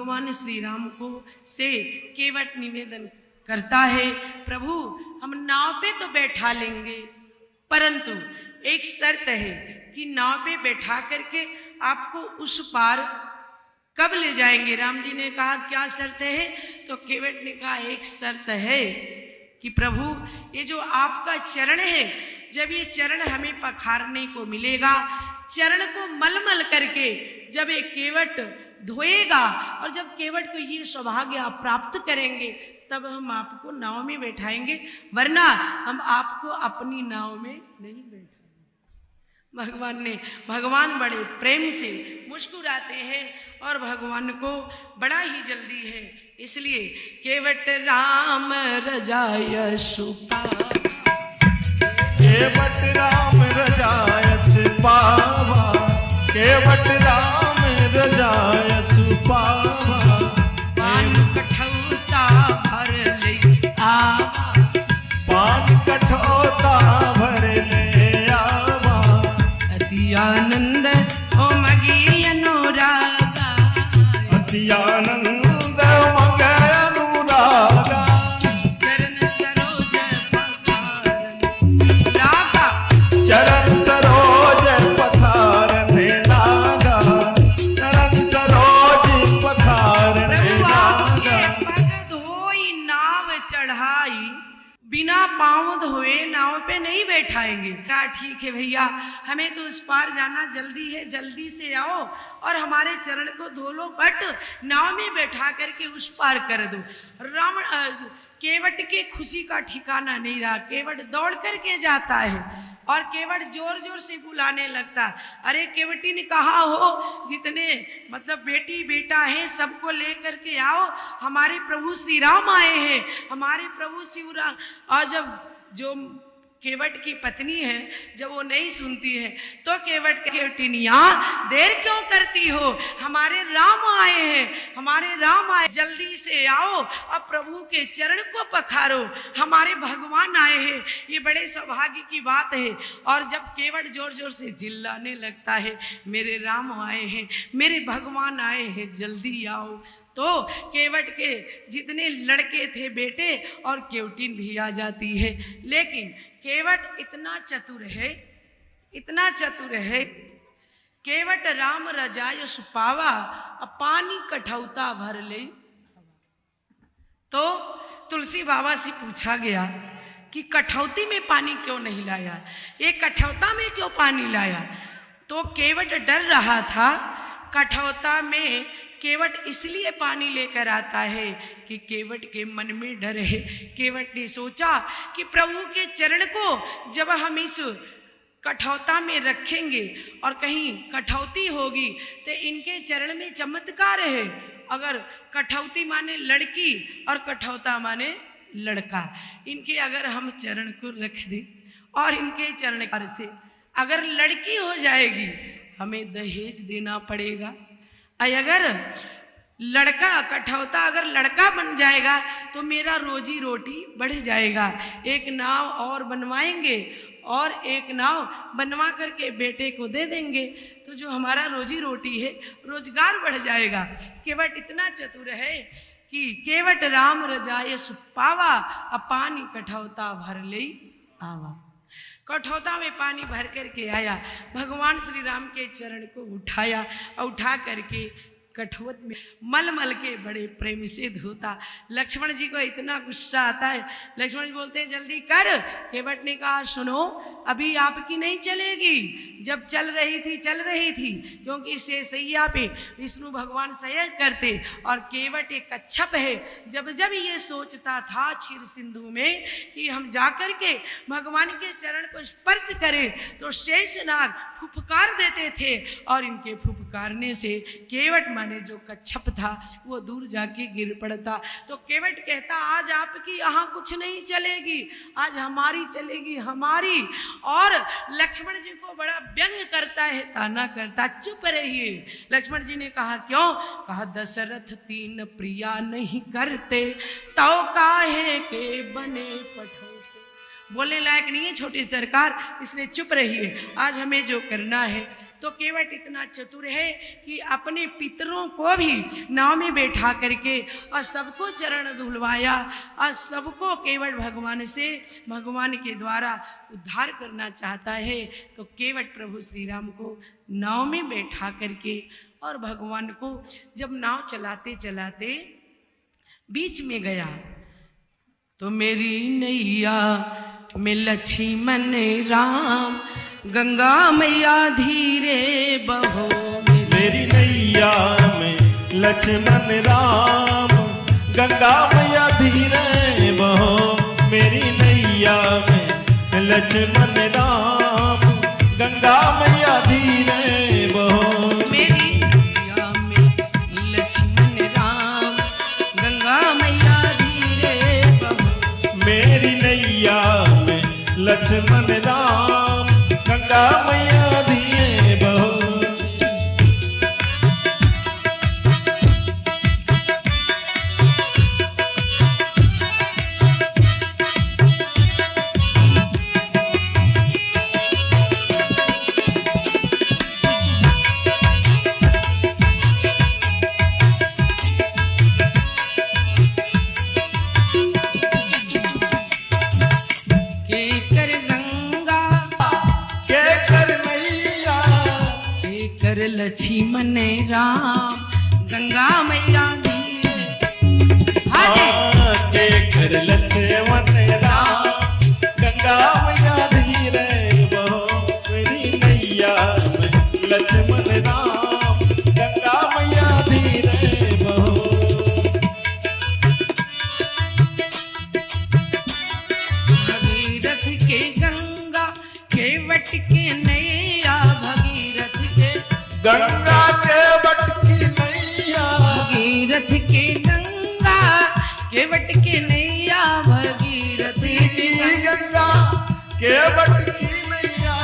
भगवान श्री राम को से केवट निवेदन करता है, प्रभु हम नाव पे तो बैठा लेंगे, परंतु एक शर्त है कि नाव पे बैठा करके आपको उस पार कब ले जाएंगे। राम जी ने कहा क्या शर्त है? तो केवट ने कहा एक शर्त है कि प्रभु ये जो आपका चरण है, जब ये चरण हमें पखारने को मिलेगा, चरण को मलमल करके जब ये केवट धोएगा और जब केवट को ये सौभाग्य आप प्राप्त करेंगे, तब हम आपको नाव में बैठाएंगे, वरना हम आपको अपनी नाव में नहीं बैठाएंगे। भगवान बड़े प्रेम से मुस्कुराते हैं और भगवान को बड़ा ही जल्दी है, इसलिए केवट राम रजाय सुपावा, केवट राम रजाय सुपावा, केवट राम रजाय सुपावा, पान कठौता भर ले आवा, पान कठौता भर ले आवा, अति आनंद ओ मगी अनुरागा, अति आनंद मगे अनुरागा, चरण सरोज पखारन लागा, चरण सरोज पथारने लागा, चरण सरोज पथारने लागा। पग धोई नाव चढ़ाई, बिना पांव धोए नाव पे नहीं बैठाएंगे। कहा ठीक है भैया, हमें तो उस पार जाना जल्दी है, जल्दी से आओ और हमारे चरण को धो लो, बट नाव में बैठा करके उस पार कर दो। केवट के खुशी का ठिकाना नहीं रहा, केवट दौड़ करके जाता है और केवट जोर जोर से बुलाने लगता। अरे केवटी ने कहा हो जितने मतलब बेटी बेटा है सबको लेकर के आओ, हमारे प्रभु श्री राम आए हैं, हमारे प्रभु शिवराम। और जब जो केवट की पत्नी है जब वो नहीं सुनती है तो केवटिनिया देर क्यों करती हो, हमारे राम आए हैं, हमारे राम आए, जल्दी से आओ अब प्रभु के चरण को पखारो, हमारे भगवान आए हैं, ये बड़े सौभाग्य की बात है। और जब केवट जोर जोर से चिल्लाने लगता है मेरे राम आए हैं, मेरे भगवान आए हैं, जल्दी आओ, तो केवट के जितने लड़के थे बेटे और केवटिन भी आ जाती है। लेकिन केवट इतना चतुर है, इतना चतुर है, केवट राम रजाय सुपावा, पानी कठौता भर ले। तो तुलसी बाबा से पूछा गया कि कठौती में पानी क्यों नहीं लाया, ये कठौता में क्यों पानी लाया? तो केवट डर रहा था, कठौता में केवट इसलिए पानी लेकर आता है कि केवट के मन में डर है। केवट ने सोचा कि प्रभु के चरण को जब हम इस कठौता में रखेंगे और कहीं कठौती होगी तो इनके चरण में चमत्कार है। अगर कठौती माने लड़की और कठौता माने लड़का, इनके अगर हम चरण को रख दें और इनके चरण से अगर लड़की हो जाएगी हमें दहेज देना पड़ेगा, अगर लड़का कठौता अगर लड़का बन जाएगा तो मेरा रोजी रोटी बढ़ जाएगा। एक नाव और बनवाएंगे और एक नाव बनवा करके बेटे को दे देंगे तो जो हमारा रोजी रोटी है रोजगार बढ़ जाएगा। केवट इतना चतुर है कि केवट राम रजाय सुपावा, पानी कठौता भर ले आवा। कठौता में पानी भर करके आया, भगवान श्री राम के चरण को उठाया और उठा करके कठौत में मल मल के बड़े प्रेम से धोता। लक्ष्मण जी को इतना गुस्सा आता है, लक्ष्मण जी बोलते हैं जल्दी कर। केवट ने कहा सुनो अभी आपकी नहीं चलेगी, जब चल रही थी क्योंकि शेषैया पे विष्णु भगवान शयन करते और केवट एक कच्छप है। जब जब ये सोचता था क्षीर सिंधु में कि हम जाकर के भगवान के चरण को स्पर्श करें तो शेषनाग फुफकार देते थे और इनके फुफकारने से केवट माने जो कच्छप था वो दूर जाके गिर पड़ता। तो केवट कहता आज आपकी यहाँ कुछ नहीं चलेगी, आज हमारी चलेगी, हमारी। और लक्ष्मण जी को बड़ा व्यंग करता है, ताना करता, चुप रहिए। लक्ष्मण जी ने कहा क्यों? कहा दशरथ तीन प्रिया नहीं करते तो काहे के बने पठौते। बोलने लायक नहीं है छोटी सरकार, इसलिए चुप रहिए। आज हमें जो करना है तो केवट इतना चतुर है कि अपने पितरों को भी नाव में बैठा करके और सबको चरण धुलवाया और सबको केवट भगवान के द्वारा उद्धार करना चाहता है। तो केवट प्रभु श्री राम को नाव में बैठा करके और भगवान को जब नाव चलाते चलाते बीच में गया तो मेरी नैया में लक्ष्मण राम गंगा मैया धीरे बहो। मेरी नैया में लक्ष्मण राम गंगा मैया धीरे बहो। मेरी नैया में लक्ष्मण राम गंगा मैया धीरे बहो। मेरी नैया में लक्ष्मण राम गंगा मैया धीरे बहो। मेरी नैया में लक्ष्मण राम गंगा मैया धीरे बहो। लक्ष्मण राम गंगा मैया धीरे। हाजी कर लक्ष्मण राम गंगा मैया धीरे बहो। मेरी नैया में लक्ष्मण राम गंगा मैया धीरे बहो। भगीरथ के गंगा केवट के नैया भगीरथ के गंगा के बट की नैया। भगीरथ के गंगा केवट के नैया भगीरथ की गंगा के बट की नैया।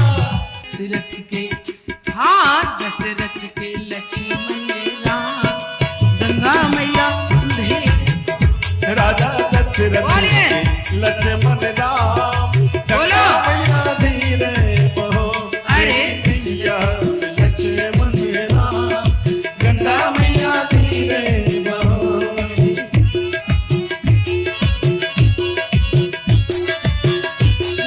दशरथ के हाँ दशरथ के लक्ष्मण राम गंगा मैया धीरे। राजा दशरथ के लक्ष्मण राम गंगा मैया धीरे बहो। अरे सिया लक्ष्मण राम गंगा मैया धीरे बहो।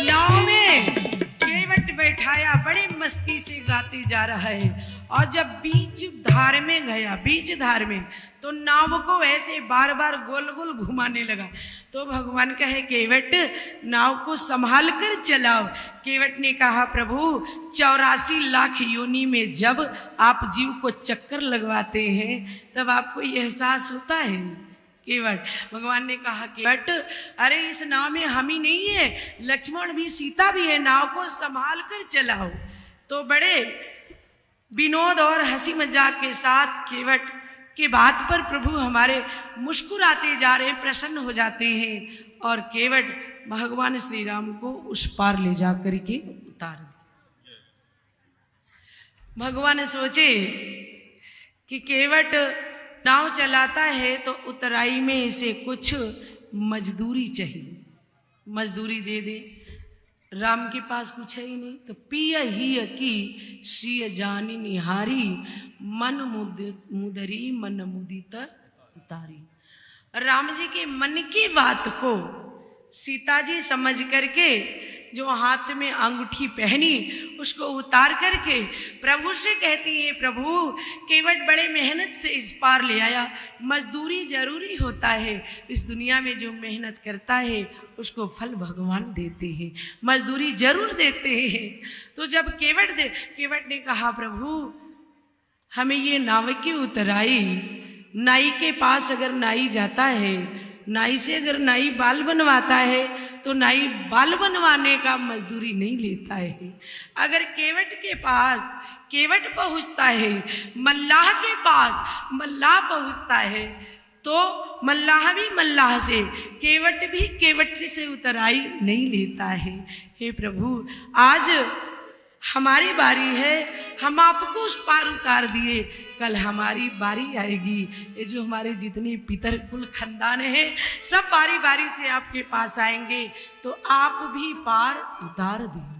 नाव में केवट बैठाया, बड़े मस्ती से गाते जा रहा है। और जब बीच धार में गया, बीच धार में, तो नाव को ऐसे बार बार गोल गोल घुमाने लगा। तो भगवान कहे केवट नाव को संभाल कर चलाओ। केवट ने कहा प्रभु 84 लाख योनि में जब आप जीव को चक्कर लगवाते हैं तब आपको ये एहसास होता है। केवट भगवान ने कहा केवट अरे इस नाव में हम ही नहीं है, लक्ष्मण भी सीता भी है, नाव को संभाल कर चलाओ। तो बड़े विनोद और हंसी मजाक के साथ केवट के बात पर प्रभु हमारे मुस्कुराते जा रहे, प्रसन्न हो जाते हैं। और केवट भगवान श्री राम को उस पार ले जा करके उतार दिया। भगवान सोचे कि केवट नाव चलाता है तो उतराई में इसे कुछ मजदूरी चाहिए, मजदूरी दे दे। राम के पास कुछ है ही नहीं, तो पिय ही की श्रिय जानी निहारी मन मुदरी मन मुदित उतारी। राम जी के मन की बात को सीता जी समझ करके जो हाथ में अंगूठी पहनी उसको उतार करके प्रभु से कहती है प्रभु केवट बड़े मेहनत से इस पार ले आया, मजदूरी जरूरी होता है, इस दुनिया में जो मेहनत करता है उसको फल भगवान देते हैं, मजदूरी जरूर देते हैं। तो जब केवट ने कहा प्रभु हमें ये नाव की उतराई, नाई के पास अगर नाई जाता है, नाई से अगर नाई बाल बनवाता है तो नाई बाल बनवाने का मजदूरी नहीं लेता है। अगर केवट के पास केवट पहुंचता है, मल्लाह के पास मल्लाह पहुंचता है, तो मल्लाह भी मल्लाह से, केवट भी केवट से उतराई नहीं लेता है। हे प्रभु आज हमारी बारी है, हम आपको उस पार उतार दिए, कल हमारी बारी आएगी। ये जो हमारे जितने पितर कुल खानदान हैं सब बारी बारी से आपके पास आएंगे, तो आप भी पार उतार दिए।